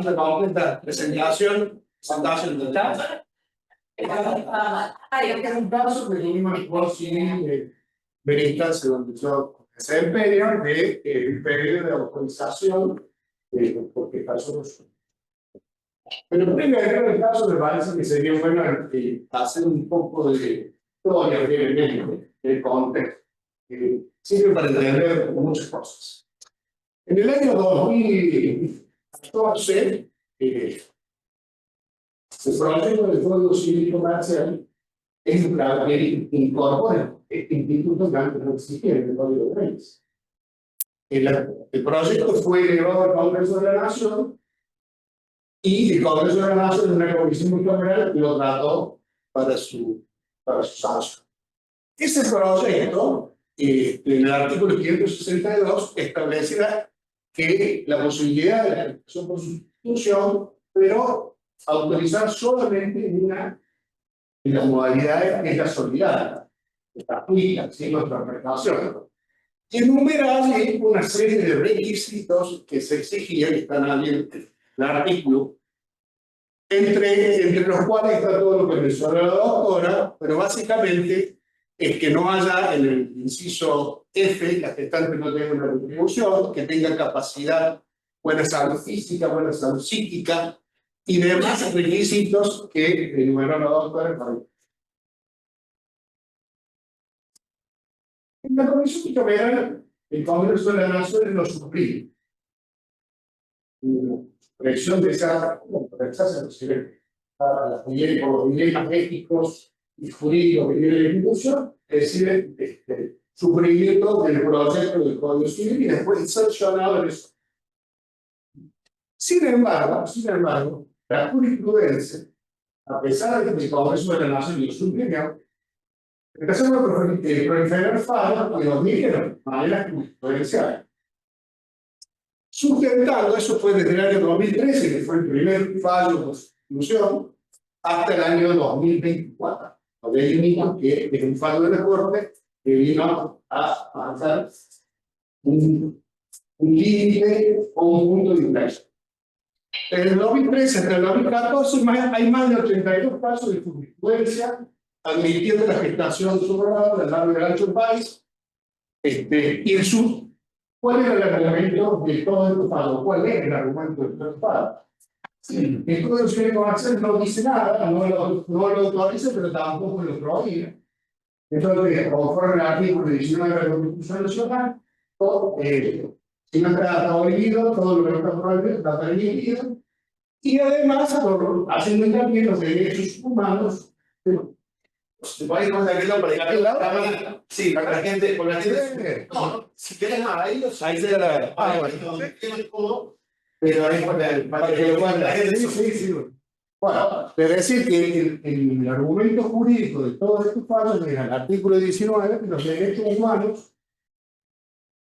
damos una completa presentación del caso. Este es un caso que tuvimos en Juego Civil Veritas, donde yo desempeño el periodo de autorización, porque pasó. Pero primero, en el caso me parece que sería bueno hacer un poco de historia brevemente del contexto, que sirve para entender muchas cosas. En el año 2014, el proyecto del Código Civil Comercial es para que incorpore este instituto que antes no existía en el Código de Leyes. El proyecto fue elevado al Congreso de la Nación y el Congreso de la Nación, en una comisión multicameral, lo trató para su sanción. Ese proyecto, en el artículo 562, establecía que la posibilidad de la ejecución por sustitución, pero autorizar solamente una de las modalidades que es la solidaria, que está aplica, sin nuestra prestación. Y enumera allí una serie de requisitos que se exigían, que están allí en el artículo, entre los cuales está todo lo que mencionó la doctora, pero básicamente es que no haya en el inciso F, la gestante no tenga una retribución, que tenga capacidad, buena salud física, buena salud psíquica, y demás requisitos que enumeró la doctora. En la Comisión Bicameral, el Congreso de la Nación lo suprime. Presión de esa por los dilemas éticos y jurídicos que tiene la institución, decide suprimirlo del proyecto del Código Civil y después sancionado en eso. Sin embargo, la jurisprudencia, a pesar de que el Congreso de la Nación lo suprimió, empezó a proliferar fallos que los dijeron de manera jurisprudencial. Sustentando, eso fue desde el año 2013, que fue el primer fallo de sustitución, hasta el año 2024. Donde eliminó que es un fallo de la Corte que vino a avanzar un límite o un punto de inflexión. Desde el 2013 hasta el 2014 hay más de 82 casos de jurisprudencia admitiendo la gestación subrogada del largo y del ancho del país. Y ¿cuál era el argumento de todo esto fallo? ¿Cuál es el argumento de todo esto fallo? Sí, el Código Civil Comercial no dice nada, no lo autoriza, pero tampoco lo prohíbe. Entonces, conforme al artículo 19 de la Constitución Nacional, si no está prohibido, todo lo que no está prohibido está permitido. Y además, haciendo hincapié en los derechos humanos, ¿Se puede ir más de aquel lado para aquel lado? Sí, para la gente, por la gente. No, si quieres nada, ahí se la. Bueno. Pero ahí para que lo puedan la gente. Sí. Bueno, es decir que el argumento jurídico de todos estos fallos es el artículo 19, que los derechos humanos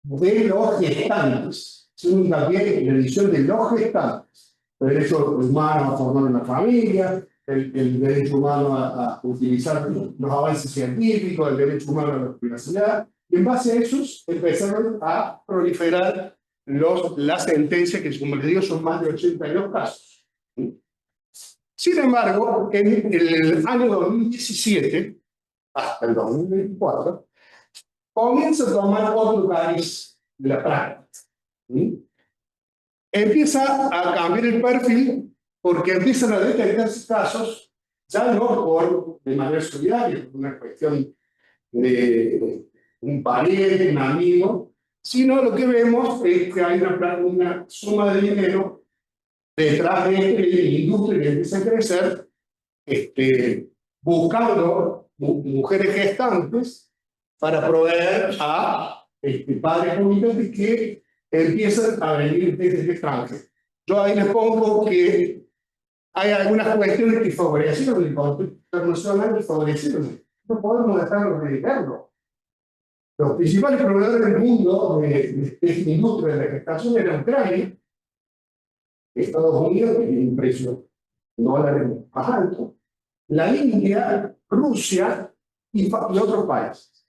de los gestantes, haciendo hincapié en la edición de los gestantes, el derecho humano a formar una familia, el derecho humano a utilizar los avances científicos, el derecho humano a la privacidad, y en base a esos empezaron a proliferar las sentencias, que como les digo son más de 82 casos. Sin embargo, en el año 2017, hasta el 2024, comienza a tomar otro cariz de la práctica. Empieza a cambiar el perfil porque empiezan a detectarse casos, ya no de manera solidaria, por una cuestión de un pariente, un amigo, sino lo que vemos es que hay una suma de dinero detrás de la industria que empieza a crecer, buscando mujeres gestantes para proveer a padres comitentes que empiezan a venir desde el extranjero. Yo ahí les pongo que hay algunas cuestiones que favorecieron el contexto internacional y favorecieron. No podemos dejarlo de verlo. Los principales proveedores del mundo de esta industria de la gestación eran Ucrania, Estados Unidos, que tiene un precio dólares más alto, la India, Rusia y otros países.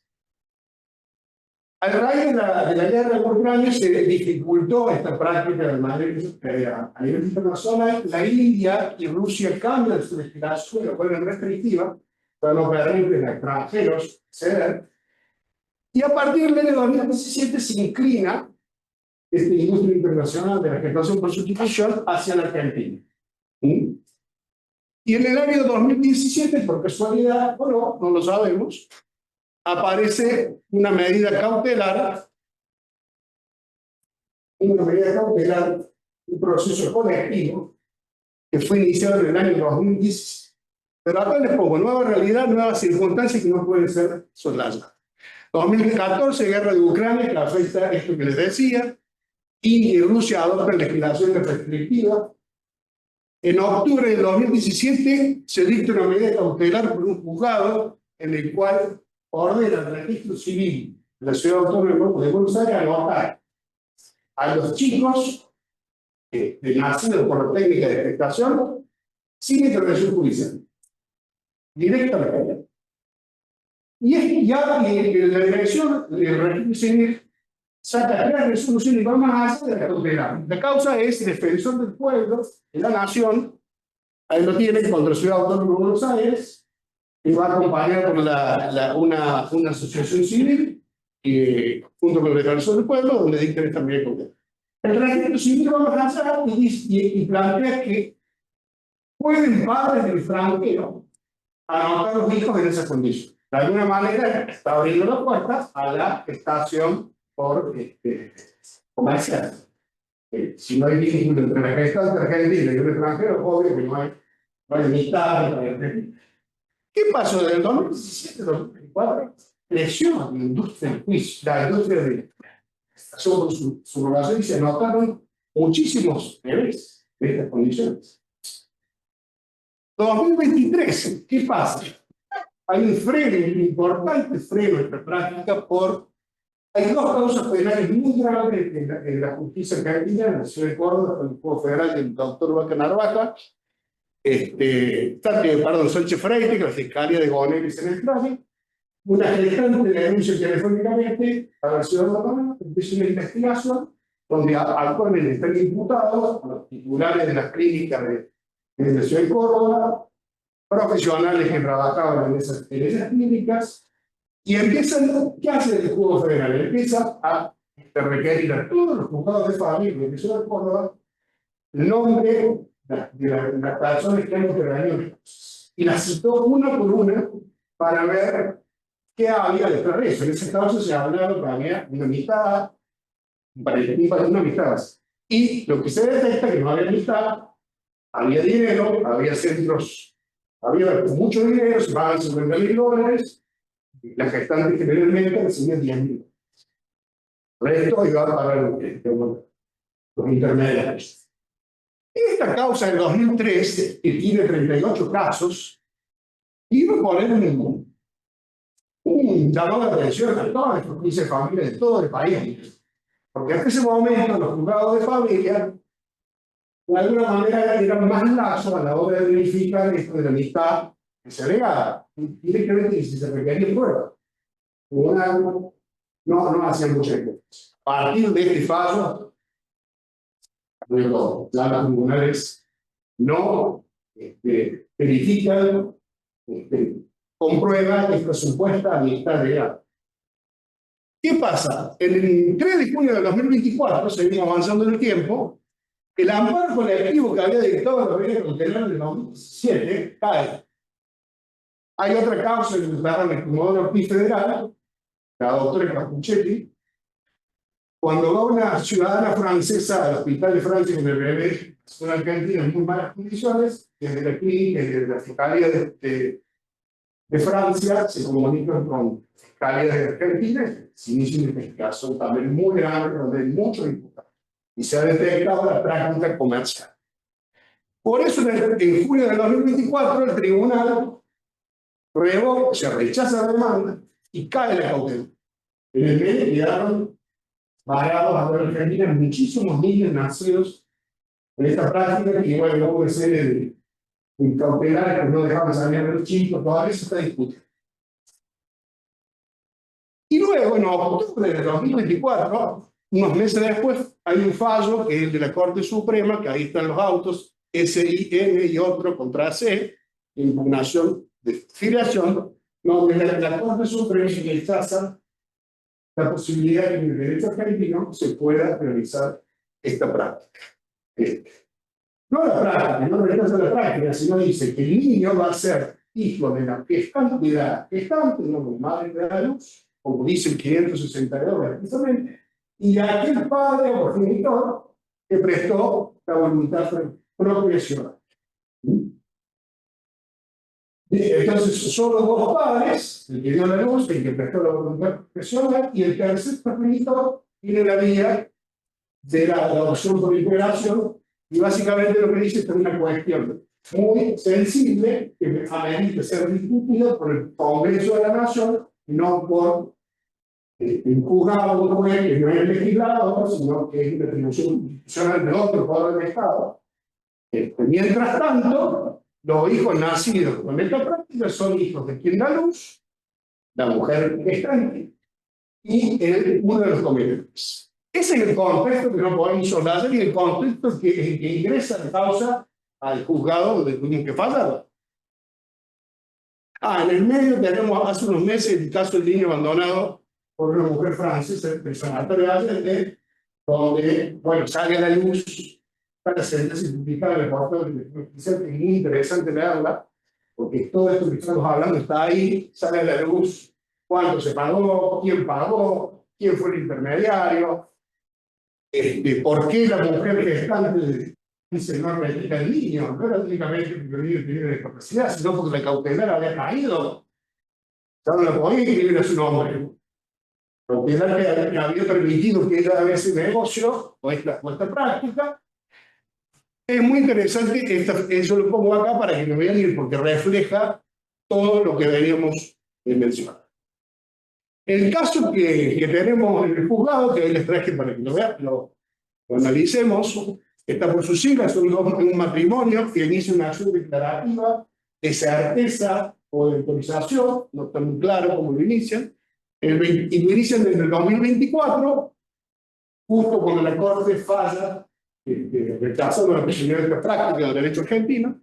A raíz de la guerra de Ucrania se dificultó esta práctica de manera a nivel internacional. La India y Rusia cambian su legislación, lo vuelven restrictiva, para no permitir a extranjeros acceder. Y a partir del año 2017 se inclina esta industria internacional de la gestación por sustitución hacia la Argentina. ¿Sí? Y en el año 2017, por casualidad, o no lo sabemos, aparece una medida cautelar, un proceso colectivo que fue iniciado en el año 2017. Pero acá les pongo nueva realidad, nuevas circunstancias que no pueden ser soslayadas. 2014, guerra de Ucrania, que afecta esto que les decía. India y Rusia adoptan legislaciones restrictivas. En octubre de 2017 se dicta una medida cautelar por un juzgado en el cual ordena el registro civil de la Ciudad Autónoma de Buenos Aires anotar a los chicos nacidos por la técnica de gestación sin intervención judicial, directamente. Y es ya la dirección del registro civil saca 3 resoluciones y va más allá de la cautelar. La causa es defensor del pueblo, de la nación, ahí lo tiene contra la Ciudad Autónoma de Buenos Aires, y va acompañado por una asociación civil, junto con el defensor del pueblo, donde dictan esta medida cautelar. El registro civil va más allá y plantea que pueden padres del extranjero anotar a los hijos en esa condición. De alguna manera está abriendo la puerta a la gestación por comercial. Si no hay vínculo entre la gestante argentina y un extranjero, obvio que no hay amistad. ¿Qué pasó desde el 2017 al 2024? Creció la industria del juicio, la industria de la subrogación, y se anotaron muchísimos bebés de estas condiciones. 2023, ¿qué pasa? Hay un freno, un importante freno en esta práctica hay 2 causas penales muy graves en la justicia argentina, en la ciudad de Córdoba, con el juego federal del doctor Vaca Narvaja, Sánchez Freire, que la Fiscalía de Bonelis en el traje, una gestante denuncia telefónicamente a la ciudad de Córdoba, empieza una investigación donde actualmente están imputados a los titulares de las clínicas de la ciudad de Córdoba, profesionales que trabajaban en esas clínicas, y empiezan, ¿qué hace el juego federal? Empieza a requerir a todos los juzgados de familia de la ciudad de Córdoba el nombre de las personas que han intervenido, y las citó una por una para ver qué había detrás de eso. En ese caso se hablaba que había una amistad, una amistad. Y lo que se detecta es que no había amistad, había dinero, había centros, había mucho dinero, se pagaban $50.000, la gestante generalmente recibía $10.000. El resto iba a pagar los intermediarios. Esta causa del 2003, que tiene 38 casos, iba a poner un llamado de atención a todas las justicia de familia de todo el país. Porque hasta ese momento los juzgados de familia, de alguna manera, eran más lazos a la hora de verificar esto de la amistad que se alegaba. Directamente, si se requería prueba. No hacían mucha cosa. A partir de este fallo, los tribunales no verifican, comprueban esta supuesta amistad legal. ¿Qué pasa? El 3 de junio de 2024, seguimos avanzando en el tiempo, el amparo colectivo que había dictado la medida cautelar del 2017 cae. Hay otra causa en el Tribunal Ortiz Federal, la doctora Capuchetti, cuando va una ciudadana francesa al hospital de Francia con el bebé, en Argentina en muy malas condiciones, desde la clínica y desde la Fiscalía de Francia se comunican con la Fiscalía de Argentina, se inicia una investigación también muy grande, donde hay muchos imputados, y se ha detectado la práctica comercial. Por eso, en junio de 2024, el tribunal se rechaza la demanda y cae la cautela. En el medio quedaron varados a la Argentina muchísimos niños nacidos en esta práctica, que igual no puede ser el cautelar, que no dejaban salir a los chicos, todavía se está discutiendo. Y luego luego, en octubre de 2024, unos meses después, hay un fallo que es el de la Corte Suprema, que ahí están los autos, SIN y otro contra C, impugnación de filiación, donde la Corte Suprema rechaza la posibilidad de que en el derecho argentino se pueda realizar esta práctica. No la práctica, no rechaza la práctica, sino dice que el niño va a ser hijo de la gestante, no de madre de la luz, como dice el 562 precisamente, y de aquel padre o progenitor que prestó la voluntad procreacional. Entonces, son los dos padres, el que dio la luz, el que prestó la voluntad procreacional, y el tercer progenitor tiene la vía de la adopción por integración, y básicamente lo que dice es una cuestión muy sensible que amerita ser discutido por el Congreso de la Nación, no por un juzgado que no es legislador, sino que es una atribución institucional de otro poder del Estado. Mientras tanto, los hijos nacidos con esta práctica son hijos de quien da luz, la mujer gestante, y uno de los comedores. Ese es el contexto que no podemos soslayar y el contexto que ingresa la causa al juzgado donde tuvimos que fallar. En el medio tenemos hace unos meses el caso del niño abandonado por una mujer francesa, el sanatorio de Allende, donde, bueno, sale a la luz para sentencia publicada el reportaje que es muy interesante leerla, porque todo esto que estamos hablando está ahí, sale a la luz, cuánto se pagó, quién fue el intermediario, por qué la mujer gestante dice no retira el niño, no era únicamente porque el niño tenía discapacidad, sino porque la cautelar había caído. Ya no la podía escribir a su nombre. La cautelar que había permitido que ella haga ese negocio o esta práctica. Es muy interesante, eso lo pongo acá para que me vean ir, porque refleja todo lo que veníamos mencionar. El caso que tenemos en el juzgado, que hoy les traje para que lo vean, lo analicemos, está por sus siglas, son un matrimonio que inicia una acción declarativa de certeza o de autorización, no está muy claro cómo lo inician, y lo inician desde el 2024, justo cuando la Corte falla, rechazando la posibilidad de esta práctica del derecho argentino.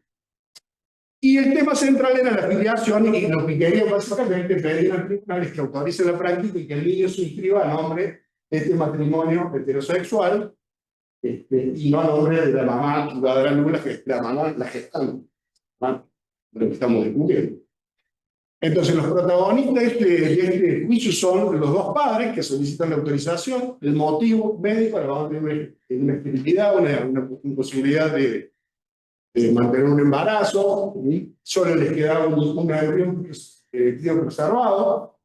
Y el tema central era la filiación, y lo que quería básicamente pedir al tribunal es que autorice la práctica y que el niño se inscriba a nombre de este matrimonio heterosexual, y no a nombre de la mamá jugadora nula, que es la mamá, la gestante, ¿no? Lo que estamos discutiendo. Entonces, los protagonistas de este juicio son los dos padres que solicitan la autorización, el motivo médico, la mamá tiene una esterilidad, una imposibilidad de mantener un embarazo, y solo les quedaba un embrión preservado,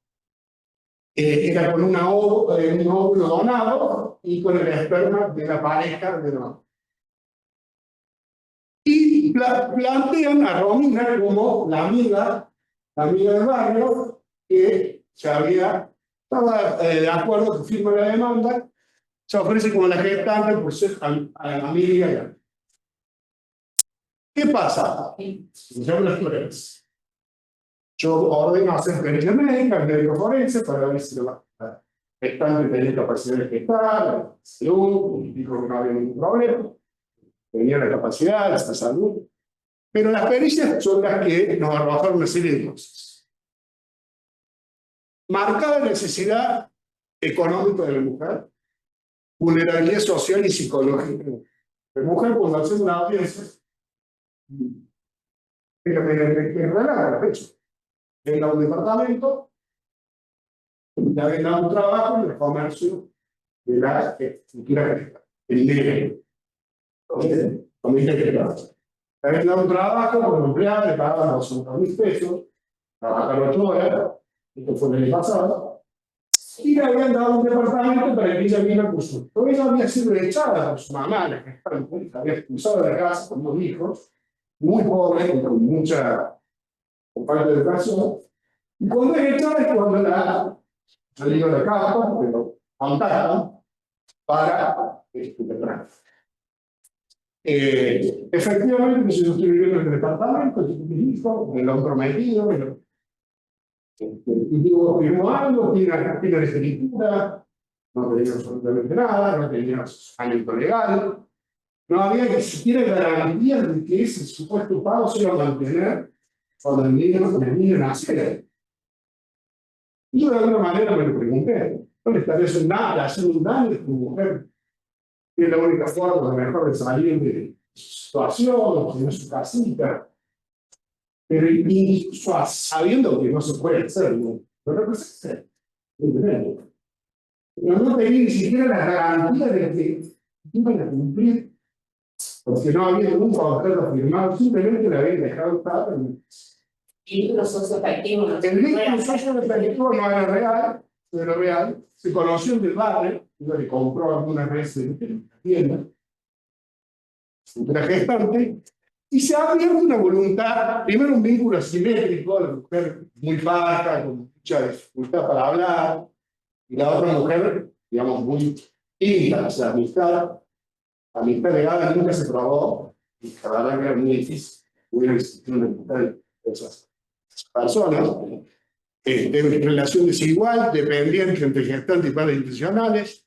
era con un óvulo donado y con el esperma de la pareja de la mamá. Y plantean a Romina como la amiga del barrio que estaba de acuerdo que firma la demanda, se ofrece como la gestante por ser amiga. ¿Qué pasa? Se llaman las pruebas. Yo ordeno hacer pericia médica, el médico forense, para ver si la gestante tenía capacidad de gestar, salud, dijo que no había ningún problema, tenía la capacidad, la salud. Pero las pericias son las que nos arrojaron una serie de cosas. Marcada necesidad económica de la mujer, vulnerabilidad social y psicológica. La mujer, cuando hace una audiencia, que relaja la fecha. Venga a un departamento, ya venga a un trabajo en el comercio de la estructura, el dinero. Venga a un trabajo como empleado, le pagaban 200.000 pesos, trabajar 8 horas, esto fue el año pasado, y le habían dado un departamento para que ella viniera con su. Pero ella había sido echada por su mamá, la que había expulsado de la casa con 2 hijos, muy pobre, con mucha falta de educación. Y cuando es echada es cuando la salió de casa, pero contactan para efectivamente, si yo estoy viviendo en el departamento, mi hijo, me lo han prometido, Y digo, firmó algo, tiene la escritura, no tenía absolutamente nada, no tenía año legal, no había ni siquiera garantía de que ese supuesto pago se iba a mantener cuando el niño naciera. Y yo de alguna manera me lo pregunté, ¿no le estaría haciendo un daño a tu mujer? Que es la única forma mejor de salir de su situación, de su casita. Pero incluso sabiendo que no se puede hacer, no lo puede hacer. Pero no tenía ni siquiera la garantía de que iban a cumplir, porque no había ningún contrato firmado, simplemente le habían dejado estar. Vínculo socioafectivo. El vínculo socioafectivo no era real, no era real. Se conoció en el barrio, yo le compró algunas veces en la tienda, la gestante, y se ha abierto una voluntad, primero un vínculo asimétrico, la mujer muy baja, con mucha dificultad para hablar, y la otra mujer, digamos, muy íntima, o sea, amistad legal nunca se probó, y la verdad que era muy difícil, hubiera existido una amistad de esas personas, en relación desigual, dependiente entre gestantes y padres institucionales.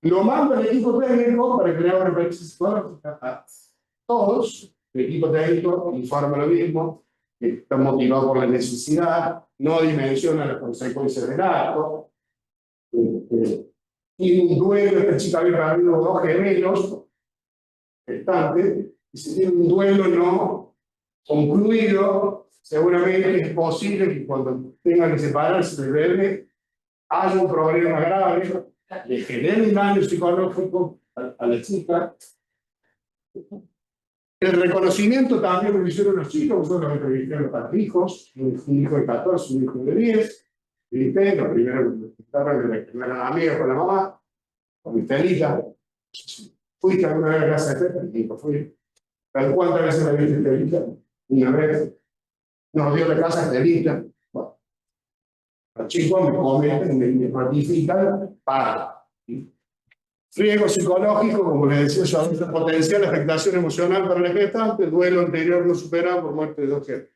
Lo mando al equipo técnico para crear una empresa psicológica a todos. El equipo técnico informa lo mismo, está motivado por la necesidad, no dimensiona las consecuencias del acto. Tiene un duelo, esta chica había perdido dos gemelos gestantes, y si tiene un duelo no concluido, seguramente es posible que cuando tenga que separarse del bebé haya un problema grave, le genere un daño psicológico a la chica. El reconocimiento también lo hicieron los chicos, nosotros entrevistamos a los hijos, un hijo de 14, un hijo de 10, grité, los primeros que eran amigos con la mamá, con mi Estelita. ¿Fuiste alguna vez a la casa de Estelita? Fui. ¿Cuántas veces la viste Estelita? Una vez. Nos dio la casa de Estelita. Bueno, los chicos me cometen, me ratifican para. Riesgo psicológico, como les decía, solamente potencial afectación emocional para el gestante, duelo anterior no superado por muerte de dos genes.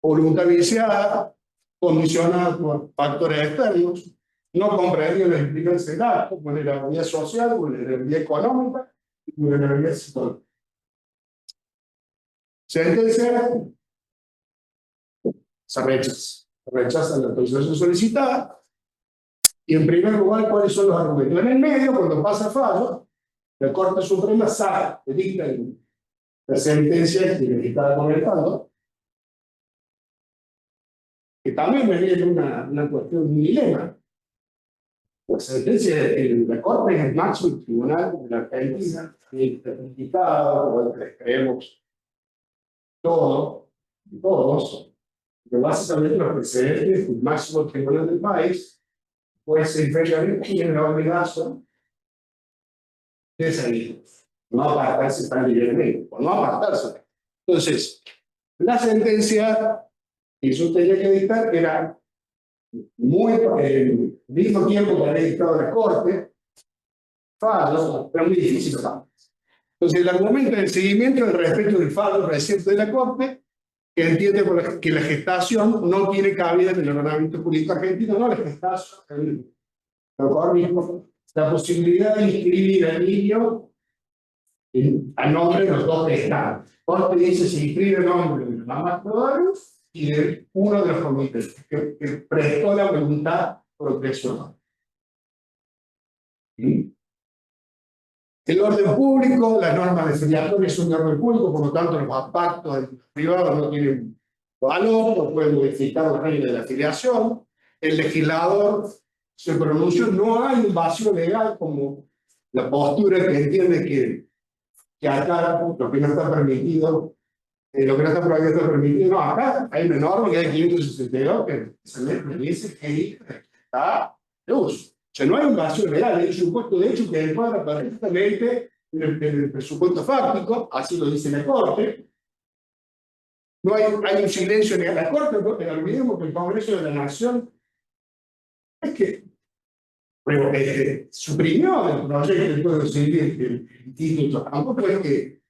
Voluntad viciada, condicionada por factores externos, no comprendido las implicancias del acto, vulnerabilidad social, vulnerabilidad económica y vulnerabilidad psicológica. Sentencia, se rechaza la autorización solicitada. Y en primer lugar, ¿cuáles son los argumentos? En el medio, cuando pasa fallo, la Corte Suprema saca, dicta la sentencia que les estaba comentando, que también me viene una cuestión, un dilema. La sentencia de la Corte es el máximo tribunal de la Argentina, indicado, creemos todos, pero básicamente los precedentes del máximo tribunal del país, pues el inferior tiene la obligación de salir, no apartarse tan libremente, o no apartarse. Entonces, la sentencia que yo tenía que dictar era muy, al mismo tiempo que había dictado la Corte, fallo, pero muy difícil. Entonces, el argumento del seguimiento del respeto del fallo reciente de la Corte, que entiende que la gestación no tiene cabida en el ordenamiento jurídico argentino, no la gestación, la posibilidad de inscribir al niño a nombre de los dos gestantes. Corte dice se inscribe el nombre de la mamá Rodríguez y de uno de los comités que prestó la voluntad progresional. El orden público, las normas de filiatoria son de orden público, por lo tanto los pactos privados no tienen valor, no pueden modificar los reglas de la afiliación. El legislador se pronunció, no hay un vacío legal como la postura que entiende que acá lo que no está permitido, lo que no está prohibido está permitido. No, acá hay una norma que hay 562 que se dice que está de uso. O sea, no hay un vacío legal, hay un supuesto de hecho que encuadra perfectamente en el presupuesto fáctico, así lo dice la Corte. No hay un silencio legal. La Corte, no olvidemos que el Congreso de la Nación es que suprimió el proyecto del Código Civil del Instituto. Tampoco es que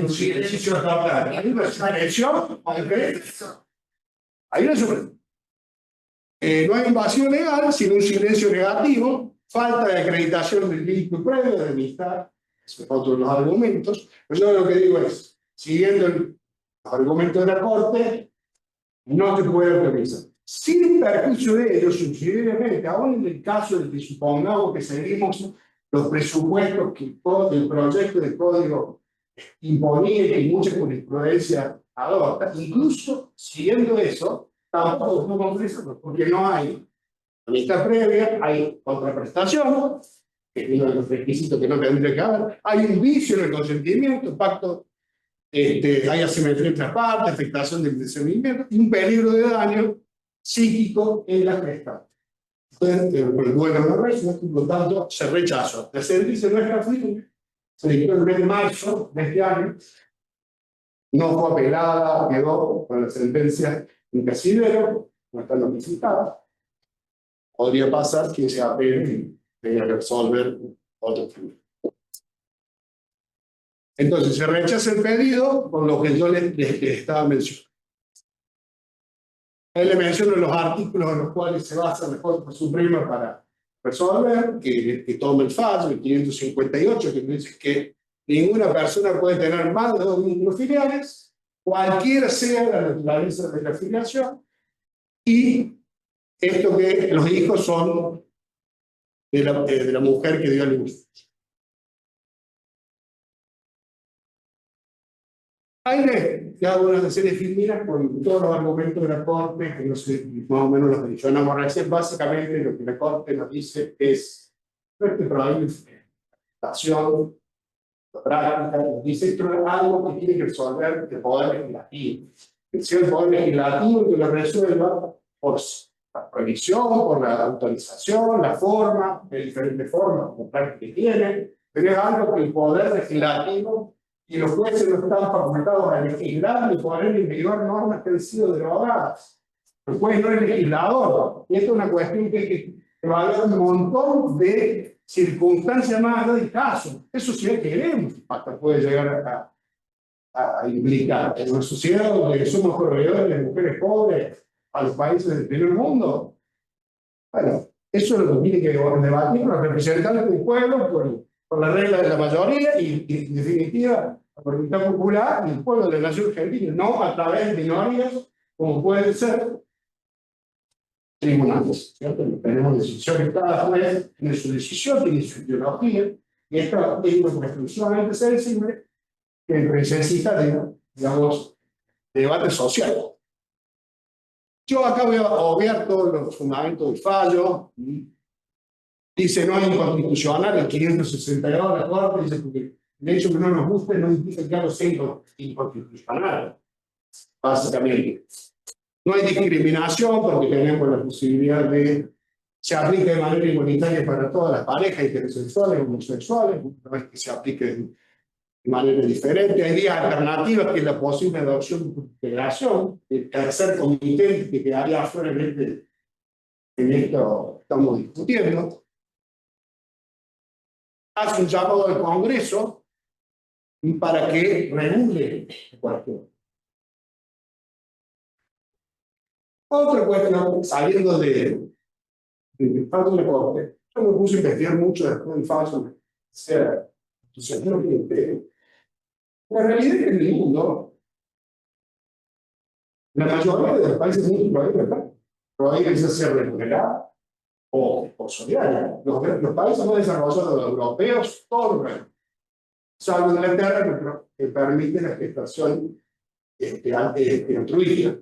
un silencio total. Hay una suspensión, hay una suspensión. No hay un vacío legal, sino un silencio negativo, falta de acreditación del vínculo previo, de amistad, ese es otro de los argumentos. Pero yo lo que digo es, siguiendo los argumentos de la Corte, no se puede autorizar. Sin perjuicio de ello, subsidiariamente, aún en el caso de que supongamos que seguimos los presupuestos que el proyecto de código imponía y mucha jurisprudencia adopta, incluso siguiendo eso, tampoco no conflicto, porque no hay amistad previa, hay contraprestación, que es uno de los requisitos que no tendría que haber, hay un vicio en el consentimiento, pacto, hay asimetría entre las partes, afectación del discernimiento y un peligro de daño psíquico en la gestante. Entonces, por el duelo no resuelve, por lo tanto, se rechazó. La sentencia no está firme, se dictó el mes de marzo de este año, no fue apelada, quedó con la sentencia en casilero, no está notificada. Podría pasar que se apele y tenga que resolver otro tema. Entonces, se rechaza el pedido por lo que yo les estaba mencionando. Ahí le menciono los artículos en los cuales se basa la Corte Suprema para resolver, que toma el fallo, el 558, que dice que ninguna persona puede tener más de 2 vínculos filiales, cualquiera sea la naturaleza de la filiación, y esto que los hijos son de la mujer que dio a luz. Ahí le hago una serie de filminas con todos los argumentos de la Corte, que no sé, más o menos los mencionamos recién. Básicamente lo que la Corte nos dice es, no es que prohíbe estación, práctica, nos dice esto es algo que tiene que resolver el Poder Legislativo. Si el Poder Legislativo que lo resuelva por la prohibición, por la autorización, la forma, de diferentes formas, como práctica que tiene, pero es algo que el Poder Legislativo y los jueces no están facultados a legislar ni poner en vigor normas que han sido derogadas. El juez no es legislador. Y esto es una cuestión que evalúa un montón de circunstancias más allá del caso. Eso sí queremos, hasta puede llegar a implicar. En una sociedad donde somos proveedores de mujeres pobres a los países del primer mundo, bueno, eso es lo que tiene que debatir los representantes del pueblo por la regla de la mayoría y en definitiva, la voluntad popular y el pueblo de la nación argentina, no a través de minorías, como pueden ser tribunales, ¿cierto? Tenemos decisiones, cada juez tiene su decisión, tiene su ideología, y esta es una cuestión sumamente sensible que necesita de, digamos, debate social. Yo acá voy a obviar todos los fundamentos del fallo. Dice no es inconstitucional, el 562 de la Corte dice que el hecho que no nos guste no implica que algo sea inconstitucional, básicamente. No hay discriminación porque tenemos la posibilidad de se aplique de manera igualitaria para todas las parejas heterosexuales, homosexuales, no es que se aplique de manera diferente. Hay vías alternativas que es la posible adopción de integración, el tercer comité que quedaría afuera en esto estamos discutiendo. Hace un llamado al Congreso para que regule la cuestión. Otra cuestión, saliendo del fallo de la Corte, yo me puse a investigar mucho después del fallo. La realidad es que en el mundo, la mayoría de los países prohíben ser remunerada o solidaria. Los países más desarrollados, los europeos, todos los reales. Salvo Inglaterra, que permite la gestación altruista.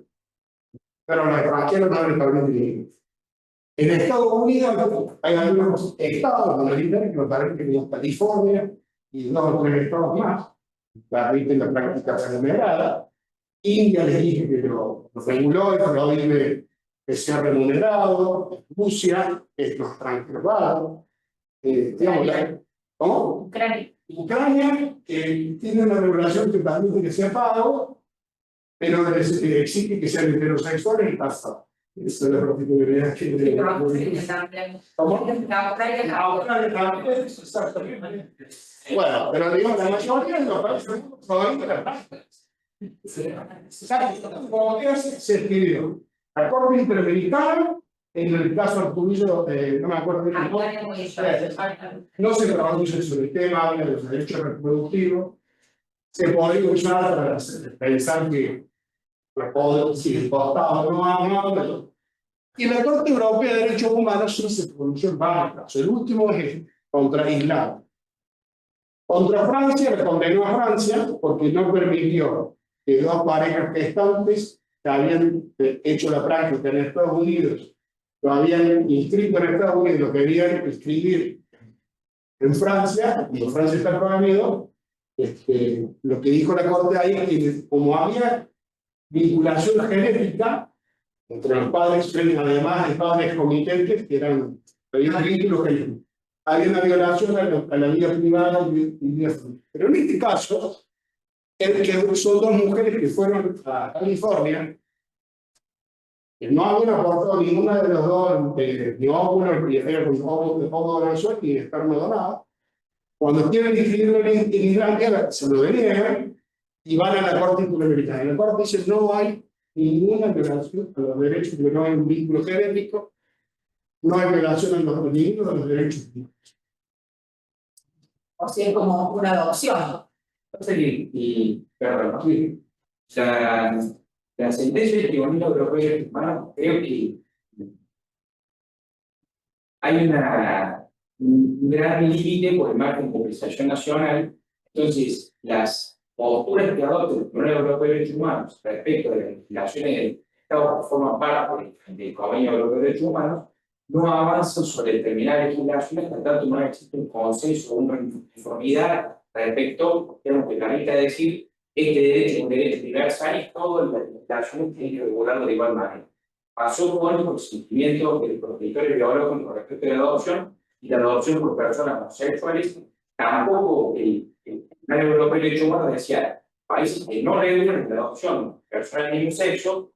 Pero los extranjeros no les permiten. En Estados Unidos hay algunos estados, como que me parece que en California y 2 o 3 estados más, permiten la práctica remunerada. India les dije que lo reguló y prohíbe que sea remunerado. Rusia es los transcribados. ¿Cómo? Ucrania, que tiene una regulación que permite que sea pago, pero exige que sean heterosexuales y casados. Esa es la particularidad que bueno, pero digamos, la mayoría de los países prohíben la práctica. Como que se escribió la Corte Interamericana En el caso Arturillo, no me acuerdo bien, no se traduce sobre el tema, habla de los derechos reproductivos, se podría usar para pensar que si el Estado no habla. Y la Corte Europea de Derechos Humanos sí se pronunció en varios casos. El último es contra Islam. Contra Francia, le condenó a Francia porque no permitió que dos parejas gestantes que habían hecho la práctica en Estados Unidos, lo habían inscrito en Estados Unidos, lo querían inscribir en Francia, y en Francia está prohibido. Lo que dijo la Corte ahí es que como había vinculación genética entre los padres, además de padres comitentes, que eran vínculos genéticos, había una violación a la vida privada y vida familiar. Pero en este caso, que son dos mujeres que fueron a California, que no habían aportado ninguna de los dos, ni óvulo, ni donación, ni esperma donado. Cuando quieren inscribirlo en Islandia, se lo deniegan y van a la Corte Interamericana. La Corte dice no hay ninguna violación a los derechos, porque no hay un vínculo genético, no hay violación a ninguno de los derechos humanos. O sea, como una adopción. Perdón, la sentencia del Tribunal Europeo de Derechos Humanos, creo que hay un gran límite por el marco de compensación nacional. Entonces, las posturas que adopta el Tribunal Europeo de Derechos Humanos respecto de las legislaciones del Estado que forman parte del Convenio Europeo de Derechos Humanos no avanzan sobre determinadas legislaciones, hasta tanto no existe un consenso o una uniformidad respecto, tenemos que permita decir, este derecho es un derecho universal y todas las legislaciones tienen que regularlo de igual manera. Pasó con el consentimiento de los progenitores biológicos con respecto a la adopción y la adopción por personas homosexuales. Tampoco el Tribunal Europeo de Derechos Humanos decía, países que no regulan la adopción de personas del mismo sexo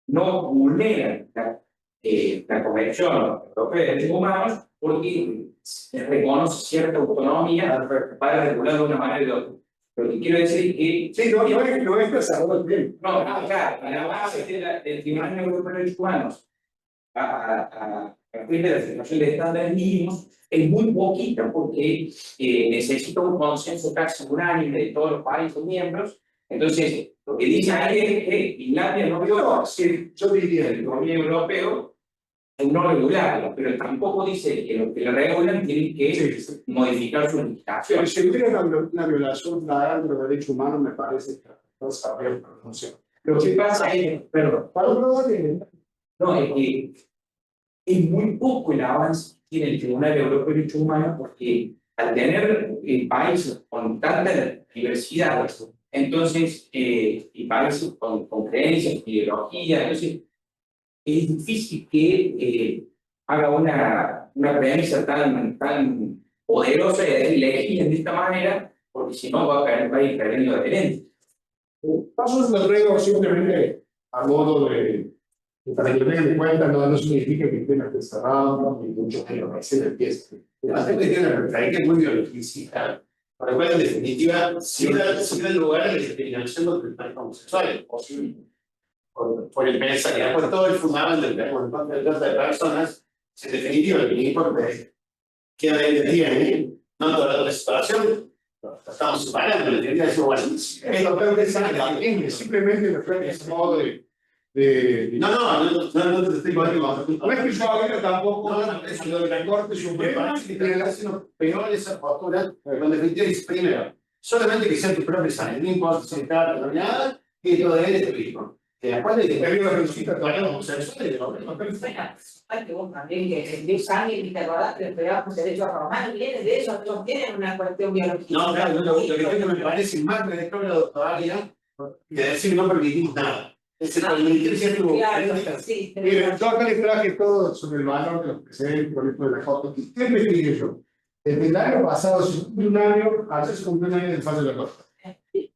no vulneran la Convención Europea de Derechos Humanos porque se reconoce cierta autonomía para regular de una manera o de otra. Lo que quiero decir es que... Sí, no es pesado bien. No, claro, a la base del Tribunal Europeo de Derechos Humanos a partir de la fijación de estándares mínimos es muy poquita porque necesita un consenso casi unánime de todos los países miembros. Entonces, lo que dice ahí es que Islandia no viola Yo diría el Convenio Europeo en no regularlo, pero tampoco dice que los que lo regulan tienen que modificar su legislación. pero si hubiera una violación flagrante de los derechos humanos, me parece que no sabría pronunciar. Lo que pasa es, perdón, no, es que es muy poco el avance que tiene el Tribunal Europeo de Derechos Humanos porque al tener países con tanta diversidad, entonces, y países con creencias, ideologías, entonces es difícil que haga una premisa tan poderosa y elegida de esta manera, porque si no va a ir perdiendo adherentes. Pasos lo traigo simplemente a modo de para que lo tengan en cuenta, no significa que tenga que cerrado, ni mucho menos que se empieza. La gente tiene una referencia muy biologicista, para lo cual, en definitiva, si da lugar a la discriminación de los personas homosexuales, por el pensamiento, por todo el fundamento del montón de personas, en definitiva, el importe que tiene, no toda la situación, estamos superando, en definitiva, es igual. Es totalmente simplemente referencia a modo de No te estoy diciendo. no es que yo haga tampoco lo de la Corte Me Suprema, parece que tiene que ser peor esa postura, donde definitivamente dice primero, solamente que sean tus propios sangre, no importa si está nada, que todo es tu hijo. Después de que una visita para los homosexuales, Hay que vos también que de sangre y te acordás que esperábamos derecho a romano, viene de eso, no tienen una cuestión biológica. no, claro, lo que me parece más retrógrado todavía que decir no permitimos nada. Es el permitir cierto. Claro, sí. Miren, yo acá les traje todo sobre el valor de los precedentes, por ejemplo, de la foto. ¿Qué investigué yo? Desde el año pasado, se cumple un año, ayer se cumple un año del fallo de la Corte.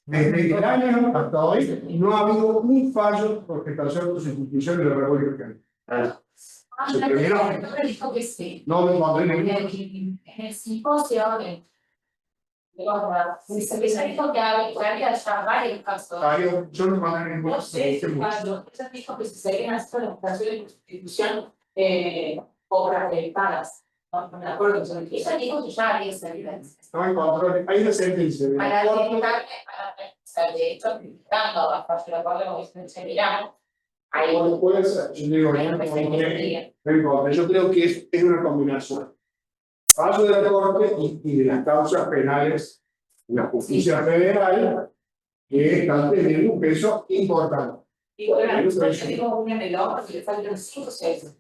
Desde el año hasta hoy, no ha habido un fallo por gestación de sustitución de la República Argentina. No me dijo que sí. No me encontré En ningún. el simposio Se dijo que había ya varios casos. Yo no me en No sé, cuando ella dijo que se seguían haciendo las votaciones de constitución obras pagas. No me acuerdo. Ella dijo que ya había salido. No hay control, hay una sentencia de la Para Corte. dedicarme a de hecho, dando bajo el acuerdo de seguridad. Ahí Bueno, puede ser, yo digo, no importa, yo creo que es una combinación. Fallo de la Corte y de las causas penales de la justicia federal que están teniendo un peso importante. Y bueno, yo digo una en el hombro y le faltan 5 o 6.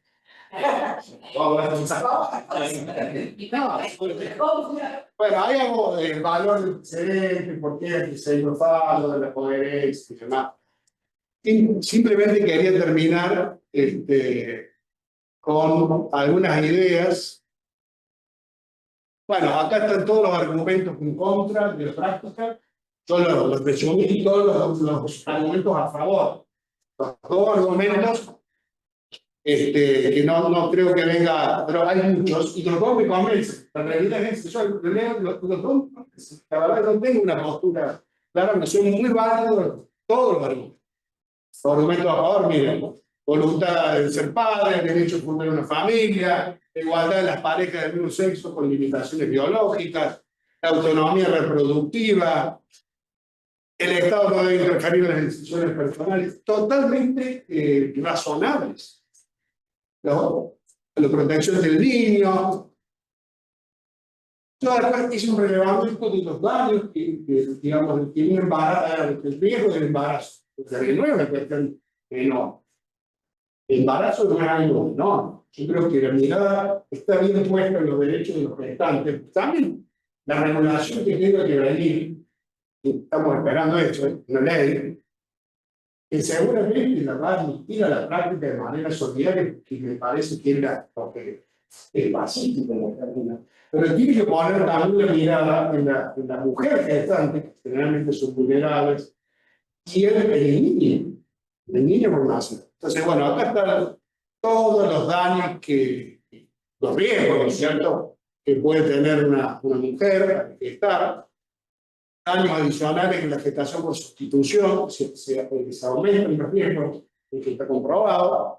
Bueno, hay algo del valor excedente, por qué el diseño fallo de la coherencia y demás. Y simplemente quería terminar con algunas ideas. Bueno, acá están todos los argumentos en contra de la práctica. Yo los resumí y todos los argumentos a favor. Los dos argumentos que no creo que venga, pero hay muchos y los dos me convencen. La realidad es que yo leo los dos, la verdad no tengo una postura clara, me son muy válidos todos los argumentos. Los argumentos a favor, miren, voluntad de ser padre, derecho a fundar una familia, igualdad de las parejas del mismo sexo con limitaciones biológicas, la autonomía reproductiva, el Estado no debe interferir en las decisiones personales, totalmente razonables. La protección del niño. Yo además hice un relevamiento de los daños digamos, que un embarazo, el riesgo del embarazo. Porque no es una cuestión menor. El embarazo no es algo menor. Yo creo que la mirada está bien puesta en los derechos de los gestantes. También la regulación que tiene que venir, estamos esperando eso, una ley, que seguramente la va a admitir a la práctica de manera solidaria, que me parece que era lo que es pacífico en la práctica. Pero tiene que poner también la mirada en la mujer gestante, que generalmente son vulnerables, y el niño por nacer. Entonces, bueno, acá están todos los daños los riesgos, ¿no es cierto?, que puede tener una mujer al gestar, daños adicionales en la gestación por sustitución, se aumentan los riesgos, que está comprobado.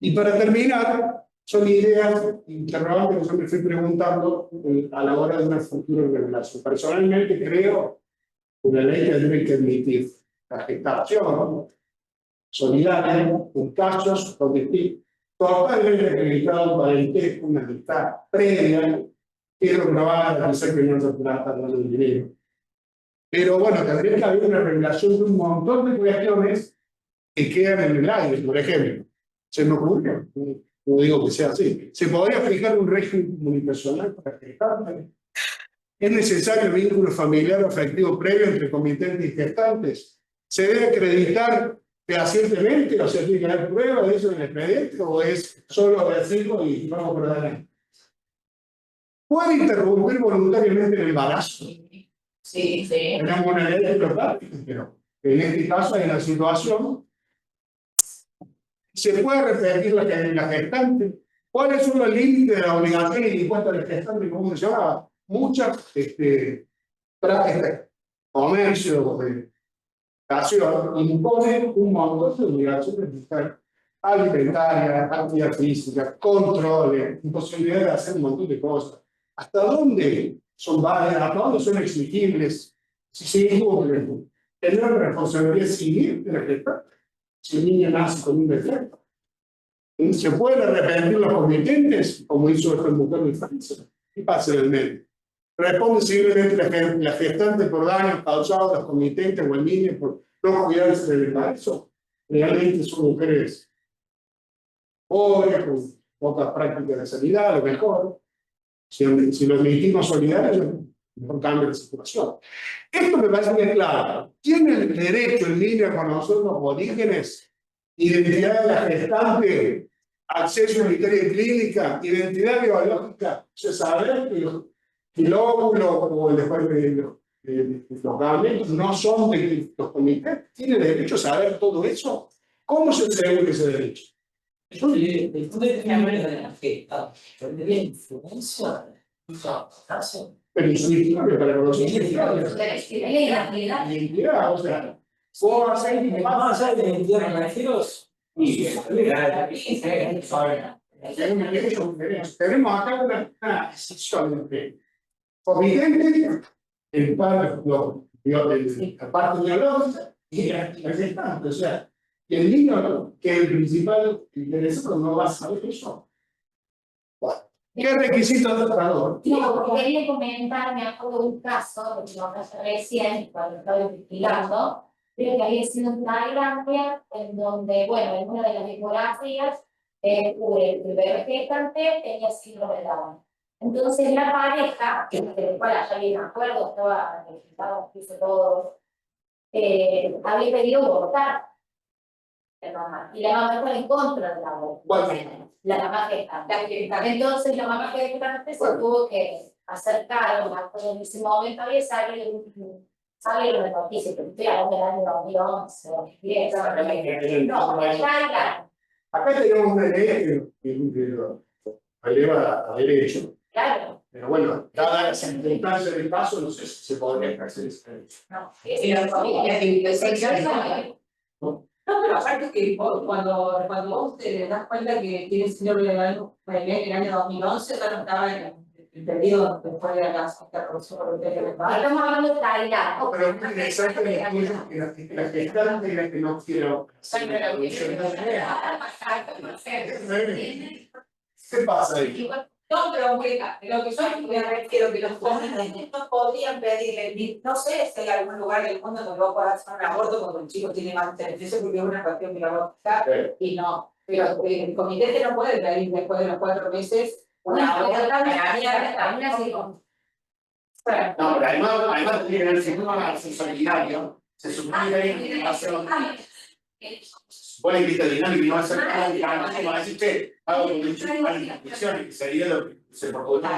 Y para terminar, son ideas interrogantes que yo me estoy preguntando a la hora de una futura regulación. Personalmente creo que una ley tendría que admitir la gestación solidaria en casos donde esté totalmente acreditado un parentesco, una amistad previa, que es lo que no va a realizar que no se trata de dinero. Pero bueno, tendría que haber una regulación de un montón de cuestiones que quedan en el aire. Por ejemplo, se me ocurrió, no digo que sea así, se podría fijar un régimen comunicacional para gestantes. ¿Es necesario el vínculo familiar o afectivo previo entre comitentes y gestantes? ¿Se debe acreditar fehacientemente? O sea, ¿tiene que haber prueba de eso en el expediente o es solo decirlo y vamos por adelante? ¿Puede interrumpir voluntariamente el embarazo? Sí. Tenemos una ley de verdad, pero en este caso hay una situación. ¿Se puede repetir la gestante? ¿Cuáles son los límites de la obligación y impuestos del gestante? ¿Cómo se llama? Muchas prácticas de comercio, de educación, imponen un montón de obligaciones alimentarias, actividad física, controles, imposibilidad de hacer un montón de cosas. ¿Hasta dónde son válidas? ¿Hasta dónde son exigibles? Si se incumplen, tener una responsabilidad civil de la gestante. Si el niño nace con un defecto. ¿Se pueden arrepentir los comitentes, como hizo esta mujer de Francia? ¿Qué pasa en el medio? Responde civilmente la gestante por daños causados a los comitentes o el niño por no cuidarse del embarazo. Realmente son mujeres pobres, con pocas prácticas de sanidad, a lo mejor. Si lo emitimos solidarios, mejor cambia la situación. Esto me parece bien claro. ¿Tiene el derecho el niño a conocer los orígenes, identidad de la gestante, acceso a una historia clínica, identidad biológica? O sea, saber que el óvulo o los gametos no son de los comités. ¿Tiene derecho a saber todo eso? ¿Cómo se asegura ese derecho? principio que para los Identidad. identidad, o sea, ¿cómo hacer Más allá de identidad financieros y tenemos acá una decisión de evidente el padre, la parte biológica y la gestante, o sea, el niño que el principal interesado no va a saber eso. Bueno, ¿qué requisito de tratador? No, porque quería comentar, me acuerdo de un caso, que lo pasé recién, cuando estaba investigando, creo que había sido en Tailandia, en donde, bueno, en una de las ecografías, el bebé gestante tenía síndrome de Down. Entonces la pareja, que después ya bien me acuerdo, estaba registrado, hizo todo, había pedido abortar la mamá, y la mamá estaba en contra de la aborto. Bueno. La mamá gestante. Entonces la mamá gestante se tuvo que acercar, en ese momento había salido una noticia, que estoy hablando del año 2011, 2010, no, Tailandia. Acá tenemos una ley que lo eleva a derecho, Claro. pero bueno, cada circunstancia del caso no sé si se podría hacer eso. No, No, pero aparte que cuando vos te das cuenta que tienes síndrome de Down en el año 2011, ya no estaba en el periodo después de la corrupción. estamos hablando de Tailandia. No, pero es interesante que la gestante y la que no quiero. ¿Qué pasa ahí? No, pero lo que yo me refiero que los jóvenes no podrían pedirle, no sé si hay algún lugar del mundo donde vos puedas hacer un aborto cuando el chico tiene más de 3 meses, porque es una cuestión biológica y no. Pero el comité no puede pedir después de los 4 meses una aborto No, pero además tiene que haber un solidario. Se supone que hay información. Supone que esta dinámica no va a ser nada, como decir que hago con un chico para instrucciones, que sería lo que se propone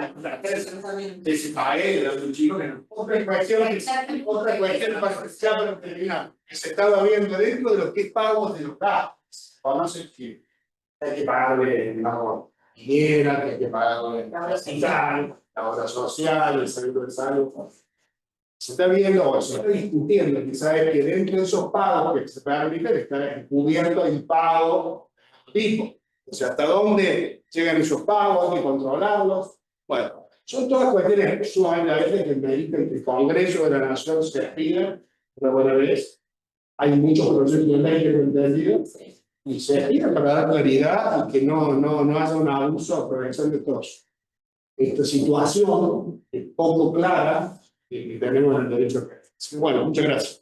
de ese país, de un chico que no. Otra cuestión para terminar, que se estaba viendo dentro de lo que es pagos de los gastos. Vamos a decir que hay que pagarle, digamos, dinero, que hay que pagarle la obra social, el seguro de salud. Se está viendo, o se está discutiendo, que sabe que dentro de esos pagos que se permiten está cubierto el pago tipo. O sea, hasta dónde llegan esos pagos, hay que controlarlos. Bueno, son todas cuestiones sumamente a veces que permiten que el Congreso de la Nación se pida una buena vez. Hay muchos proyectos de ley que no he entendido y se piden para dar claridad y que no haya un abuso aprovechando todos. Esta situación es poco clara y tenemos el derecho a creer. Bueno, muchas gracias.